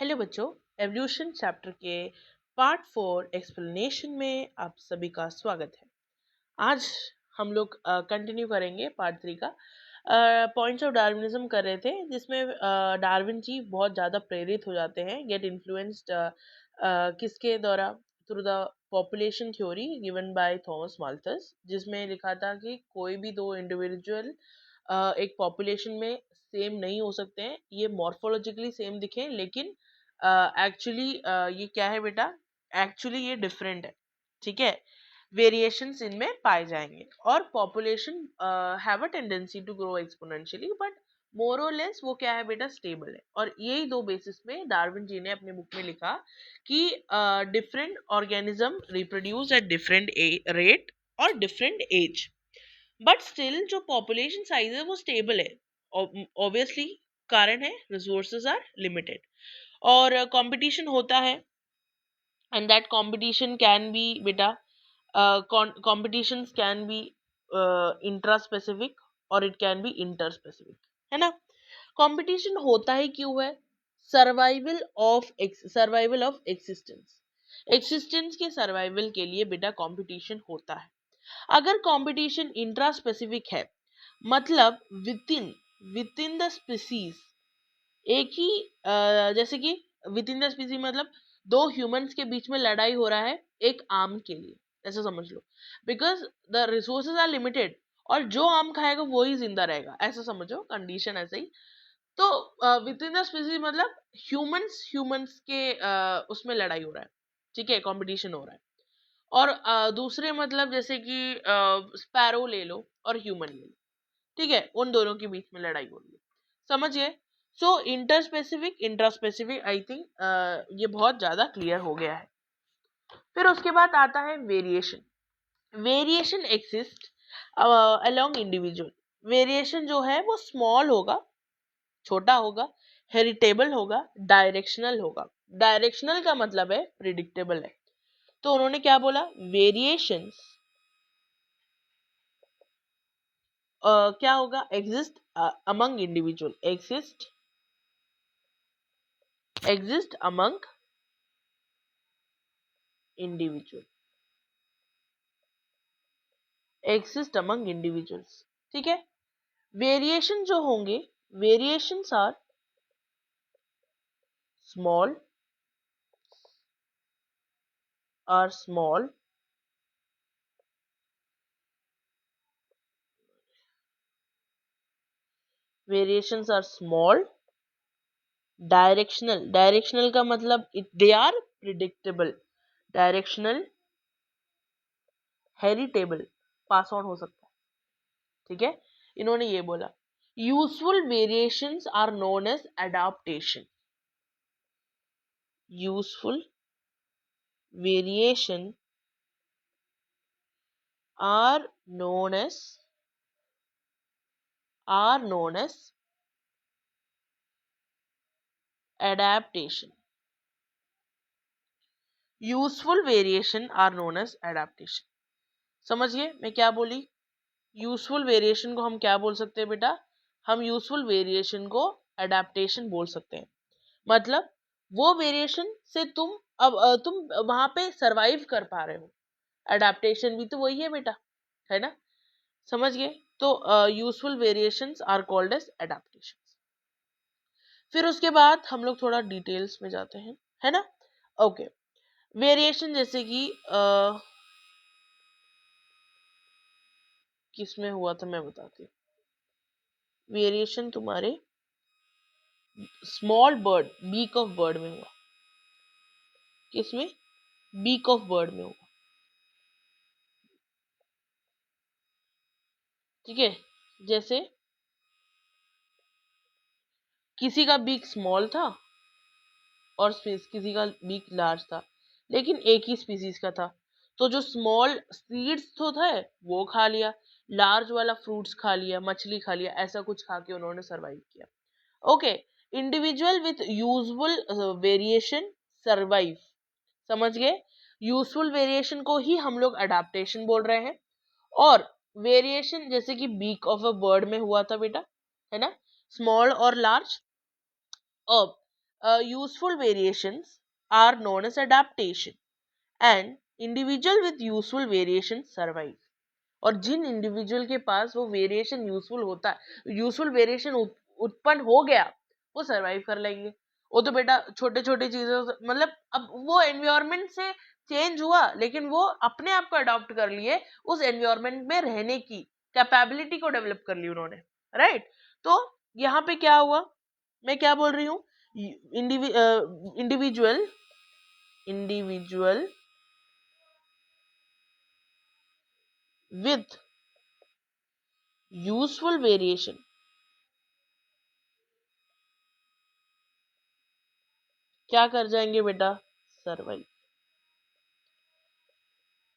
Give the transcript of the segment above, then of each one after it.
Hello बच्चों, evolution chapter के part 4 explanation में आप सभी का स्वागत है। आज हम लोग कंटिन्यू करेंगे पार्ट 3 का। पॉइंट्स ऑफ डार्विनिज्म कर रहे थे, जिसमें डार्विन जी बहुत ज़्यादा प्रेरित हो जाते हैं, गेट इन्फ्लुएंस्ड किसके द्वारा, through the population theory given by Thomas Malthus, जिसमें लिखा था कि कोई भी दो इंडिविजुअल एक पॉपुलेशन में सेम नहीं हो सकते हैं। ये मॉर्फोलॉजिकली सेम दिखें, लेकिन एक्चुअली ये क्या है बेटा, एक्चुअली ये डिफरेंट है। ठीक है, वेरिएशंस इनमें पाए जाएंगे और population have a tendency to grow exponentially, but more और लेस वो क्या है बेटा, स्टेबल है। और यही दो बेसिस में डार्विन जी ने अपने बुक में लिखा कि different organism reproduce at different rate और डिफरेंट एज, बट स्टिल जो पॉपुलेशन साइज है वो स्टेबल है। ऑब्वियसली कारण है रिसोर्सेज आर लिमिटेड और कंपटीशन होता है, and that competition can be बेटा, competitions can be intra-specific और it can be inter-specific, है ना। कंपटीशन होता ही क्यों है? सर्वाइवल ऑफ एक्सिस्टेंस के सर्वाइवल के लिए बेटा कंपटीशन होता है। अगर कंपटीशन इंट्रा स्पेसिफिक है, मतलब विद इन द स्पीसीज, एक ही जैसे कि विद इन द स्पीसीज मतलब दो ह्यूमंस के बीच में लड़ाई हो रहा है एक आम के लिए, ऐसा समझ लो। Because the resources are limited और जो आम खाएगा वो ही जिंदा रहेगा, ऐसा समझो, कंडीशन ऐसे ही। तो विद इन द स्पीसीज मतलब ह्यूमंस के उसमें लड़ाई हो रहा है, ठीक है, कंपटीशन हो रहा है। और दूसरे मतलब जैसे कि स्पैरो ले लो और ह्यूमन ले लो, ठीक है, उन दोनों के बीच में लड़ाई हो रही है, समझ गए। So inter specific intra specific, I think ये बहुत ज्यादा क्लियर हो गया है। फिर उसके बाद आता है variation exist along individual. Variation जो है वो स्मॉल होगा, छोटा होगा, हेरिटेबल होगा, डायरेक्शनल होगा। डायरेक्शनल का मतलब है प्रिडिक्टेबल है। तो उन्होंने क्या बोला, वेरिएशंस क्या होगा, exist among individual, exist among individual, exist among individuals, ठीक है। वेरिएशन जो होंगे, variations small are small variations are small, directional का मतलब they are predictable, directional, heritable, pass on हो सकता है, ठीक है। इन्होंने ये बोला useful variations are known as adaptation, useful variation are known as adaptation, useful variation are known as adaptation. समझिए मैं क्या बोली, यूजफुल वेरिएशन को हम क्या बोल सकते हैं बेटा, हम यूजफुल वेरिएशन को एडाप्टेशन बोल सकते हैं। मतलब वो वेरिएशन से तुम वहां पे सरवाइव कर पा रहे हो, एडाप्टेशन भी तो वही है बेटा, है ना, समझ गए। तो useful variations are called as adaptation. फिर उसके बाद हम लोग थोड़ा डिटेल्स में जाते हैं, है ना। ओके, वेरिएशन जैसे कि किसमें हुआ था मैं बताती हूँ। वेरिएशन तुम्हारे small bird, beak of bird में हुआ। किसमें? बीक ऑफ बर्ड में हुआ, ठीक है। जैसे किसी का बीक स्मॉल था और किसी का बीक लार्ज था, लेकिन एक ही स्पीसीज का था। तो जो स्मॉल सीड्स तो थे वो खा लिया, लार्ज वाला फ्रूट्स खा लिया, मछली खा लिया, ऐसा कुछ खा के उन्होंने सरवाइव किया। Okay, individual with useful variation survive, समझ गए। यूजफुल वेरिएशन को ही हम लोग अडाप्टेशन बोल रहे हैं। और वेरिएशन जैसे कि बीक ऑफ अ बर्ड में हुआ था बेटा, है ना, स्मॉल और लार्ज। अब useful variations are known as adaptation and individual with useful variation survive. और जिन इंडिविजुअल के पास वो वेरिएशन यूजफुल होता है, यूजफुल वेरिएशन उत्पन्न हो गया, वो सरवाइव कर लेंगे. वो तो बेटा छोटे छोटे चीजों मतलब अब वो एनवायरमेंट से चेंज हुआ लेकिन वो अपने आप को अडॉप्ट कर लिए, उस एनवायरमेंट में रहने की कैपेबिलिटी को डेवलप कर ली उन्होंने, राइट. तो यहाँ पे क्या हुआ, मैं क्या बोल रही हूँ, इंडिविजुअल with useful variation क्या कर जाएंगे बेटा, survive.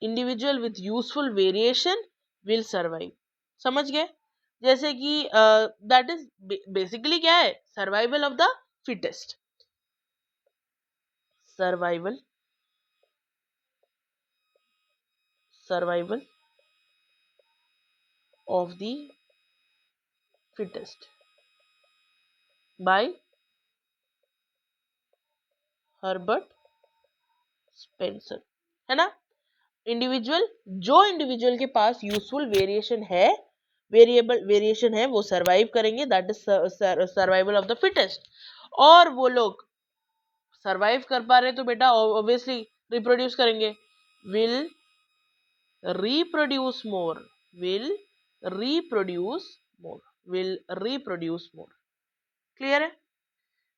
Individual with useful variation will survive. समझ गए. जैसे कि दैट इज बेसिकली क्या है, survival of the fittest. Survival of the fittest by Herbert Spencer, है ना. इंडिविजुअल, जो इंडिविजुअल के पास यूजफुल वेरिएशन है, वेरिएबल वेरिएशन है, वो सरवाइव करेंगे, that is survival of the fittest. और वो लोग सरवाइव कर पा रहे तो बेटा ऑब्वियसली रिप्रोड्यूस करेंगे, विल रिप्रोड्यूस मोर, क्लियर है.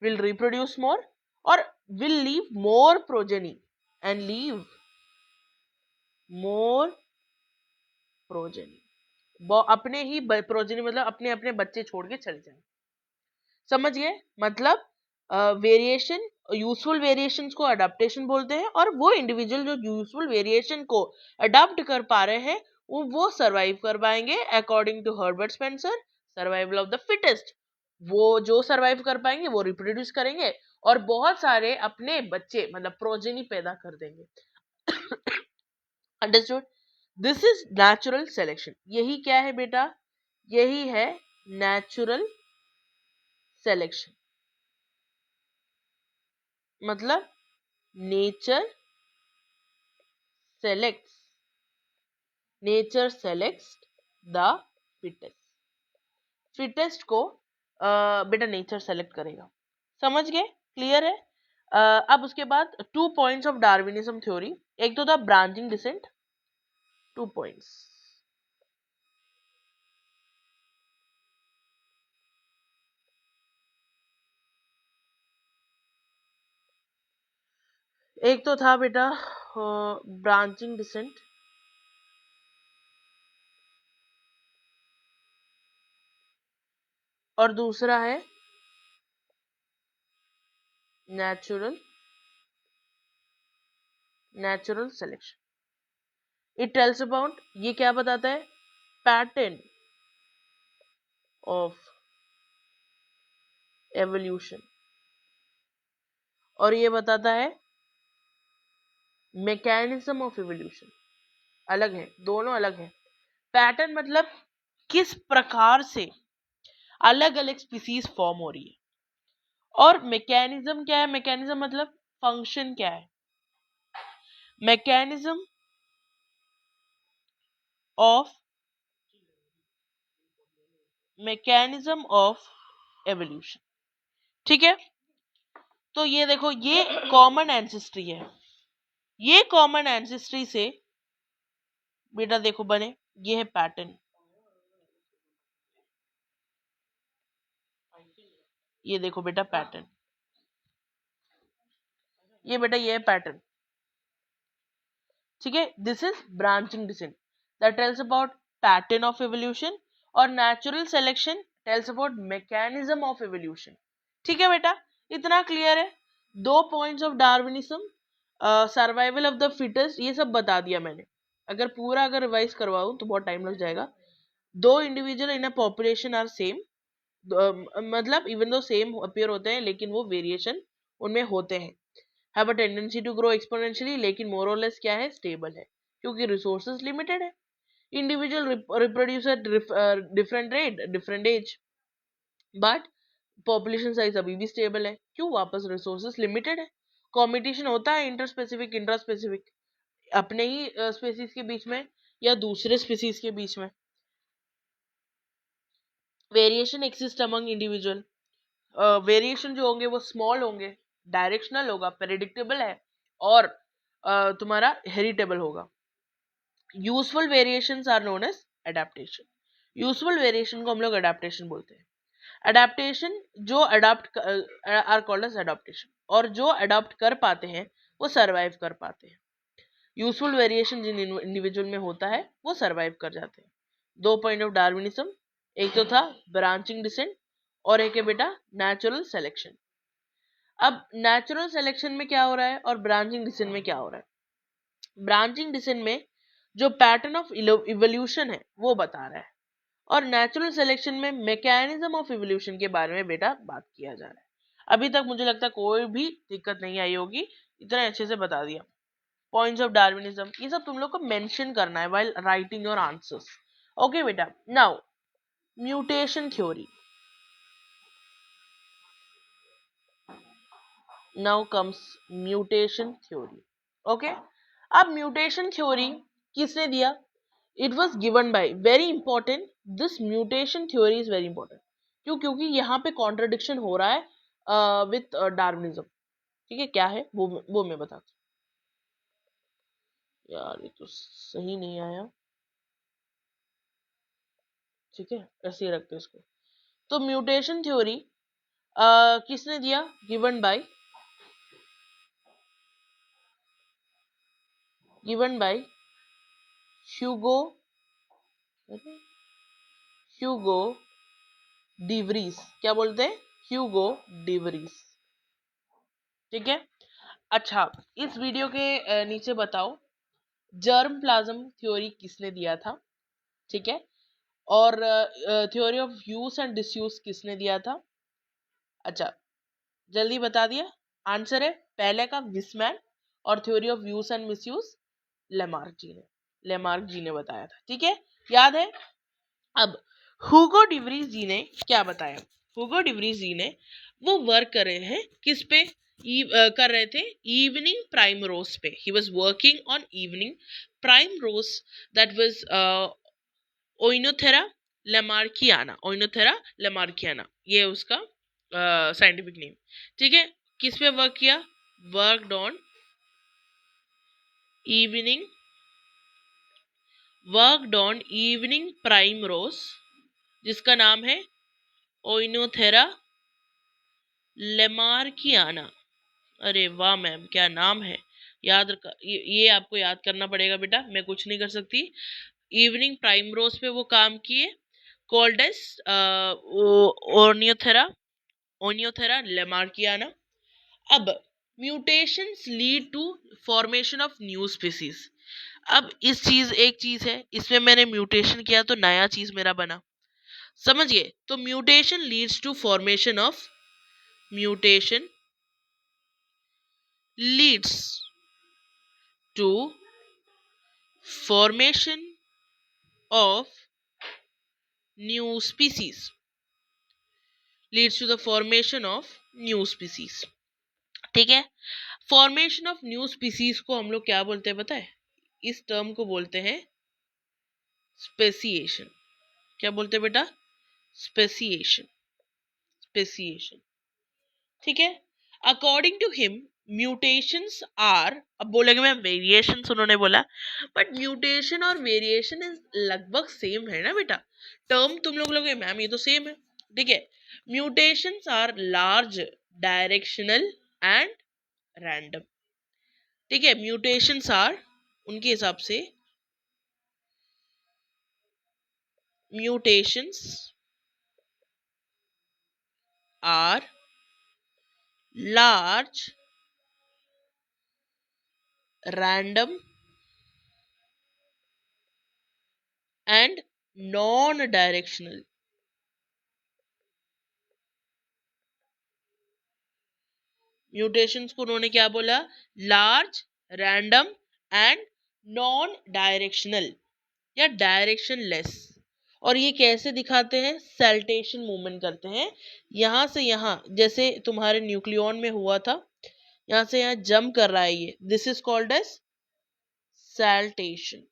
विल रिप्रोड्यूस मोर और will leave more progeny and leave more progeny. अपने ही प्रोजेनी मतलब अपने अपने बच्चे छोड़ के चले जाए. समझ गए. मतलब वेरिएशन, यूजफुल वेरिएशंस को अडाप्टेशन बोलते हैं, और वो इंडिविजुअल जो यूजफुल वेरिएशन को अडाप्ट कर पा रहे हैं वो सरवाइव कर पाएंगे. According to Herbert Spencer, survival of the fittest. वो जो सरवाइव कर पाएंगे वो रिप्रोड्यूस करेंगे और बहुत सारे अपने बच्चे मतलब प्रोजेनी पैदा कर देंगे. Understood. This is natural selection. यही क्या है बेटा, यही है नेचुरल सिलेक्शन. मतलब nature selects the fittest. Fittest को बेटा नेचर सेलेक्ट करेगा. समझ गए, क्लियर है. अब उसके बाद 2 पॉइंट्स ऑफ डार्विनिज्म थ्योरी. एक तो था ब्रांचिंग डिसेंट, 2 पॉइंट्स. एक तो था बेटा ब्रांचिंग डिसेंट, और दूसरा है natural selection. It tells about, ये क्या बताता है, पैटर्न ऑफ एवोल्यूशन, और ये बताता है मैकेनिज्म ऑफ एवोल्यूशन. अलग है, दोनों अलग है. पैटर्न मतलब किस प्रकार से अलग अलग स्पीसीज फॉर्म हो रही है, और मैकेनिज्म क्या है, मैकेनिज्म मतलब फंक्शन क्या है. Mechanism of evolution. ठीक है. तो ये देखो, ये कॉमन एंसेस्ट्री है. ये कॉमन एंसेस्ट्री से बेटा देखो बने, ये है पैटर्न. ये देखो बेटा पैटर्न, ये बेटा ये है पैटर्न. ठीक है. This is branching descent that tells about pattern of evolution, और natural selection tells about mechanism of evolution. ठीक है बेटा, इतना क्लियर है. 2 points of Darwinism, survival of the fittest, ये सब बता दिया मैंने. अगर रिवाइज करवाऊं तो बहुत टाइम लग जाएगा. 2 individual in a population are same, मतलब इवन दो सेम अपीयर होते हैं लेकिन वो वेरिएशन उनमें होते हैं. Have a tendency to grow exponentially, लेकिन मोर और लेस क्या है, स्टेबल है, क्योंकि रिसोर्सेज लिमिटेड है. Individual reproduce at different rate, different age, but population size अभी भी स्टेबल है, क्यों? वापस रिसोर्सेस लिमिटेड है, कंपटीशन होता है इंटर स्पेसिफिक इंट्रा स्पेसिफिक, अपने ही स्पीसीज के बीच में या दूसरे स्पीसीज के बीच में। Variation exist among individual, variation जो होंगे वो स्मॉल होंगे, डायरेक्शनल होगा, प्रेडिक्टेबल है, और तुम्हारा हेरिटेबल होगा। Useful variations are known as adaptation, useful variation को हम लोग एडेप्टेशन बोलते हैं। एडेप्टेशन जो adopt are called as adaptation, और जो अडॉप्ट कर पाते हैं वो सरवाइव कर पाते हैं। यूजफुल वेरिएशन जिन इंडिविजुअल में होता है वो सरवाइव कर जाते हैं। 2 पॉइंट ऑफ डार्विनिज्म, एक तो था ब्रांचिंग डिसेंट और एक है बेटा नेचुरल सिलेक्शन। अब नेचुरल सिलेक्शन में क्या हो रहा है और ब्रांचिंग डिसेंट में क्या हो रहा है? ब्रांचिंग डिसेंट में जो पैटर्न ऑफ इवोल्यूशन है वो बता रहा है, और नेचुरल सिलेक्शन में मैकेनिज्म ऑफ इवोल्यूशन के बारे में बेटा बात किया जा रहा है। अभी तक मुझे लगता है कोई भी दिक्कत नहीं आई होगी, इतना अच्छे से बता दिया। पॉइंट्स ऑफ डार्विनिज्म ये सब तुम लोग को मेंशन करना है while writing your answers. Okay बेटा, now mutation theory, now comes mutation theory. Okay, अब म्यूटेशन थ्योरी किसने दिया? It was given by, very important, this mutation theory is very important. क्यों? क्योंकि यहाँ पे कॉन्ट्रडिक्शन हो रहा है विथ डार्विनिज्म। ठीक है, क्या है वो मैं बताता हूँ। यार ये तो सही नहीं आया, ठीक है ऐसे ही रखते इसको। तो म्यूटेशन थ्योरी किसने दिया? Given by Hugo Hugo de Vries. क्या बोलते हैं? ह्यूगो डिवरीज। ठीक है, अच्छा इस वीडियो के नीचे बताओ जर्म प्लाज्म थ्योरी किसने दिया था? ठीक है, और theory of use and disuse किसने दिया था? अच्छा जल्दी बता दिया। आंसर है पहले का विस्मैन, और theory of use and misuse Lamarck ji ने बताया था। ठीक है, याद है। अब हुगो डिवरीज जी ने क्या बताया? हुगो डिवरीज जी ने वो वर्क कर रहे हैं किस पे? कर रहे थे इवनिंग प्राइम रोज पे। He was working on evening primrose, that was Oenothera lamarckiana, ये उसका साइंटिफिक नेम। ठीक है, किस पे वर्क किया? वर्कड ऑन इवनिंग प्राइम रोज, जिसका नाम है ओइनोथेरा लेमार्कियाना। अरे वाह मैम, क्या नाम है! याद रखा, ये आपको याद करना पड़ेगा बेटा, मैं कुछ नहीं कर सकती। इवनिंग प्राइम रोज पे वो काम किए, कॉल्ड एज ओनियोथेरा लेमार्कियाना। अब mutations lead to formation of new species. अब एक चीज है, इसमें मैंने म्यूटेशन किया तो नया चीज मेरा बना, समझिए। तो mutation leads to formation of mutation leads to formation of new species, ठीक है। फॉर्मेशन ऑफ न्यू स्पीसीज को हम लोग क्या बोलते हैं पता है? इस टर्म को बोलते हैं स्पेसिएशन। क्या बोलते हैं बेटा? स्पेसिएशन। ठीक है, according to him mutations are, अब बोलेंगे मैम वेरिएशंस उन्होंने बोला, बट म्यूटेशन और वेरिएशन लगभग सेम है ना बेटा, टर्म तुम लोग मैम ये तो सेम है। ठीक है, mutations are large, directional and random. ठीक है, म्यूटेशंस आर, उनके हिसाब से mutations are large, random and non-directional। Mutations को उन्होंने क्या बोला? Large, random and non directional या डायरेक्शनलेस। और ये कैसे दिखाते हैं, सैल्टेशन मूवमेंट करते हैं, यहां से यहां, जैसे तुम्हारे न्यूक्लियॉन में हुआ था, यहां से यहां जंप कर रहा है ये, दिस इज कॉल्ड एज सैल्टेशन।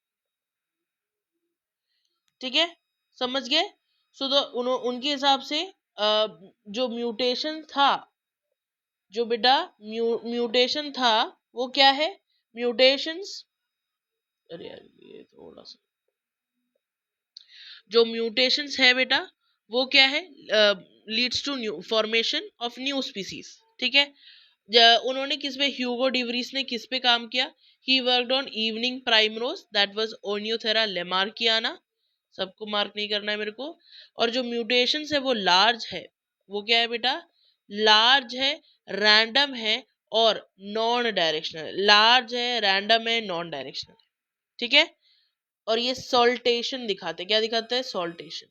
ठीक है, समझ गए। सो उनके हिसाब से जो म्यूटेशन था, जो बेटा म्यूटेशन था, वो क्या है, म्यूटेशंस, अरे यार ये थोड़ा सा, जो म्यूटेशंस है बेटा वो क्या है, leads to new formation of new species. ठीक है, उन्होंने किस पे, ह्यूगो डिवरीस ने किस पे काम किया, he worked on evening primrose that was Oenothera lamarckiana, सबको मार्क नहीं करना है मेरे को। और जो म्यूटेशंस है वो लार्ज है, वो क्या है बेटा, लार्ज है, रैंडम है और नॉन डायरेक्शनल, लार्ज है, रैंडम है, नॉन डायरेक्शनल। ठीक है, और ये सॉल्टेशन दिखाते, क्या दिखाते हैं, सॉल्टेशन,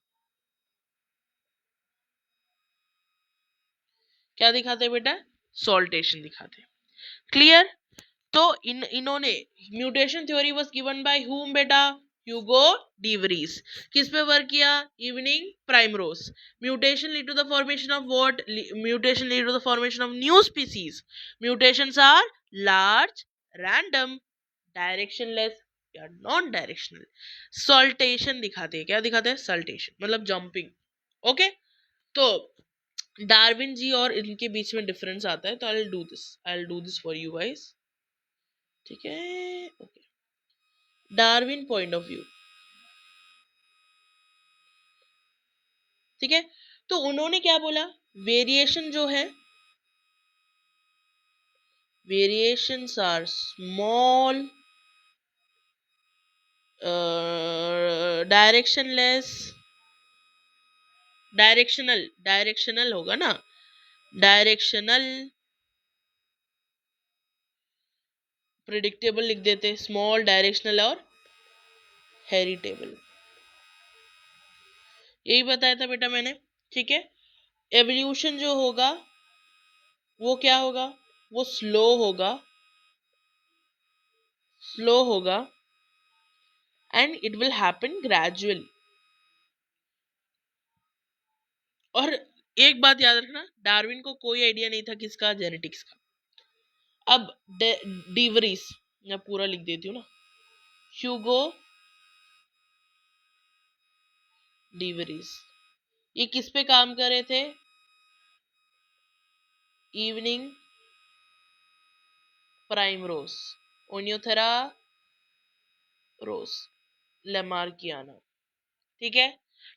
क्या दिखाते हैं बेटा, सॉल्टेशन दिखाते हैं। क्लियर। तो इन्होंने, mutation theory was given by whom बेटा, ह्यूगो डिवरीज। किस पे वर्क किया, evening primrose. Mutation lead to the formation of what, mutation lead to the formation of new species. Mutations are large, random, directionless या non directional. Saltation दिखाते हैं, क्या दिखाते हैं, सॉल्टेशन मतलब जंपिंग। ओके, तो डार्विन जी और इनके बीच में डिफरेंस आता है, तो I will do this for you guys. ठीक है, okay, Darwin point of view. ठीक है, तो उन्होंने क्या बोला, वेरिएशन जो है, variations are small, directionless, directional होगा ना, डायरेक्शनल, प्रिडिक्टेबल लिख देते, स्मॉल, डायरेक्शनल और हेरिटेबल, यही बताया था बेटा मैंने। ठीक है, एवोल्यूशन जो होगा वो क्या होगा, वो स्लो होगा, स्लो होगा, and it will happen gradually. और एक बात याद रखना, डार्विन को कोई आइडिया नहीं था किसका, जेनेटिक्स का। अब डिवरीज, मैं पूरा लिख देती हूँ ना, ह्यूगो डिवरीज, ये किस पे काम कर रहे थे, इवनिंग प्राइमरोज, ओनियोथेरा रोज, लेमार्कियाना। ठीक है,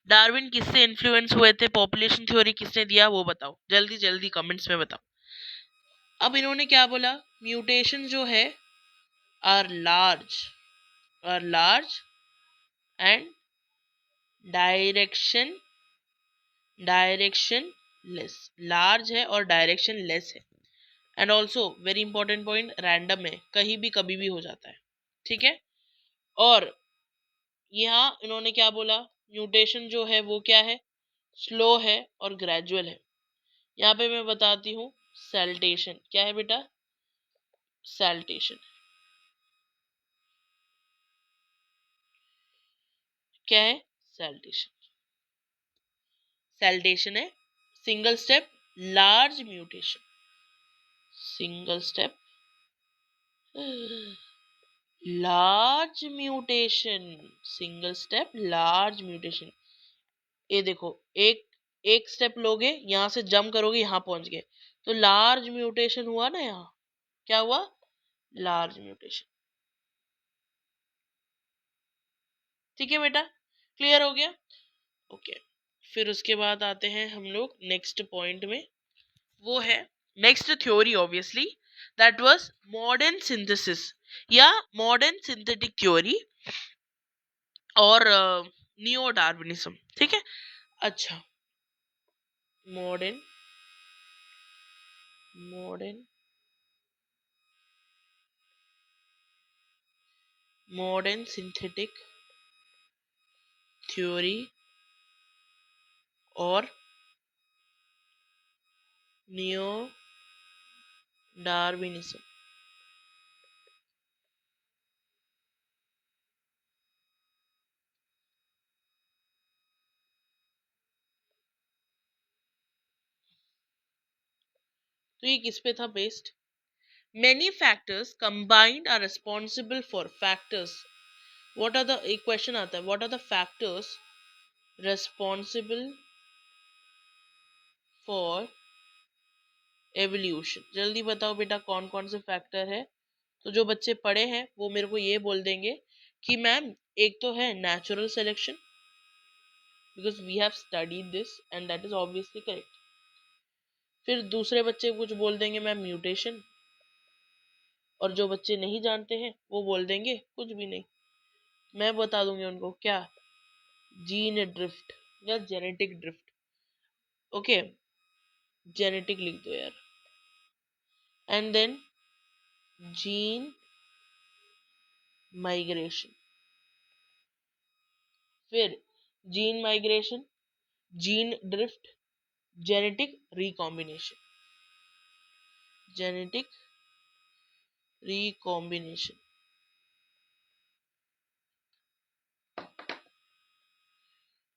डार्विन किससे इन्फ्लुएंस हुए थे, पॉपुलेशन थ्योरी किसने दिया वो बताओ, जल्दी जल्दी कमेंट्स में बताओ। अब इन्होंने क्या बोला, म्यूटेशन जो है are large, are large and direction, directionless, large है और डायरेक्शन लेस है, and also very important point, random है, कहीं भी कभी भी हो जाता है। ठीक है, और यहाँ इन्होंने क्या बोला, म्यूटेशन जो है वो क्या है, स्लो है और ग्रेजुअल है। यहाँ पे मैं बताती हूँ, सैल्टेशन क्या है बेटा, सैल्टेशन क्या है, सैल्टेशन, सैल्टेशन है single step large mutation, single step large mutation, single step large mutation. ये देखो, एक एक स्टेप लोगे, यहां से जंप करोगे, यहां पहुंच गए, तो लार्ज म्यूटेशन हुआ ना, यहाँ क्या हुआ, लार्ज म्यूटेशन। ठीक है बेटा, क्लियर हो गया, ओके। फिर उसके बाद आते हैं हम लोग नेक्स्ट पॉइंट में, वो है next theory obviously, that was modern synthesis या मॉडर्न सिंथेटिक थ्योरी और नियो डार्विनिज्म। ठीक है, अच्छा, modern, modern, modern synthetic theory और नियो डार्विनिज्म। तो ये किस पे था based? Many factors combined are responsible for factors. What are the, एक क्वेश्चन आता है, what are the factors responsible for evolution? जल्दी बताओ बेटा कौन कौन से फैक्टर है। तो जो बच्चे पढ़े हैं वो मेरे को ये बोल देंगे कि मैम एक तो है natural selection, because we have studied this and that is obviously correct. फिर दूसरे बच्चे कुछ बोल देंगे मैम म्यूटेशन, और जो बच्चे नहीं जानते हैं वो बोल देंगे कुछ भी नहीं। मैं बता दूंगी उनको क्या, जीन ड्रिफ्ट या जेनेटिक ड्रिफ्ट। ओके, जेनेटिक लिख दो यार, एंड देन जीन माइग्रेशन, फिर gene migration, gene drift, genetic recombination, genetic recombination.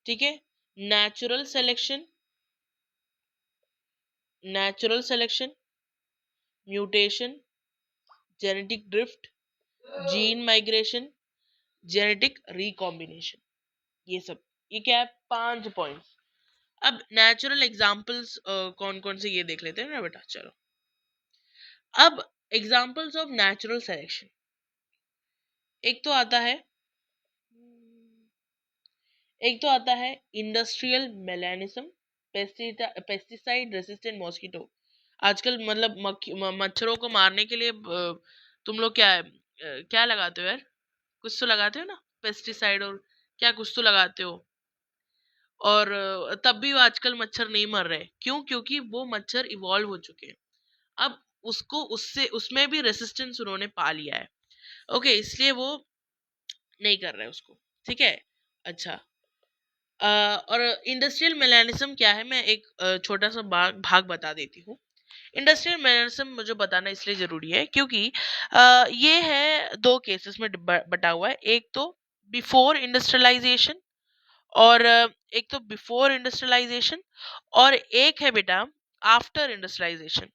ठीक है, natural selection, natural selection, mutation, genetic drift, gene migration, genetic recombination, ये सब, ये क्या है, 5 पॉइंट्स। अब नेचुरल एग्जांपल्स कौन कौन से ये देख लेते हैं ना बेटा, चलो। अब एग्जांपल्स ऑफ नेचुरल सिलेक्शन, एक तो आता है industrial melanism, pesticide resistant mosquito. आजकल मतलब मच्छरों को मारने के लिए तुम लोग क्या है, क्या लगाते हो यार, कुछ तो लगाते हो ना, पेस्टिसाइड और क्या कुछ तो लगाते हो, और तब भी आजकल मच्छर नहीं मर रहे। क्यों? क्योंकि वो मच्छर इवॉल्व हो चुके हैं, अब उसको उससे उसमें भी रेसिस्टेंस उन्होंने पा लिया है। ओके, इसलिए वो नहीं कर रहे उसको। ठीक है, अच्छा। और इंडस्ट्रियल मेलानिज्म क्या है, मैं एक छोटा सा भाग बता देती हूँ। इंडस्ट्रियल मेलानिज्म मुझे बताना इसलिए जरूरी है क्योंकि ये है 2 केसेस में बटा हुआ है। एक तो बिफोर इंडस्ट्रियलाइजेशन, और एक तो बिफोर इंडस्ट्रियलाइजेशन, और एक है बेटा आफ्टर इंडस्ट्रियलाइजेशन।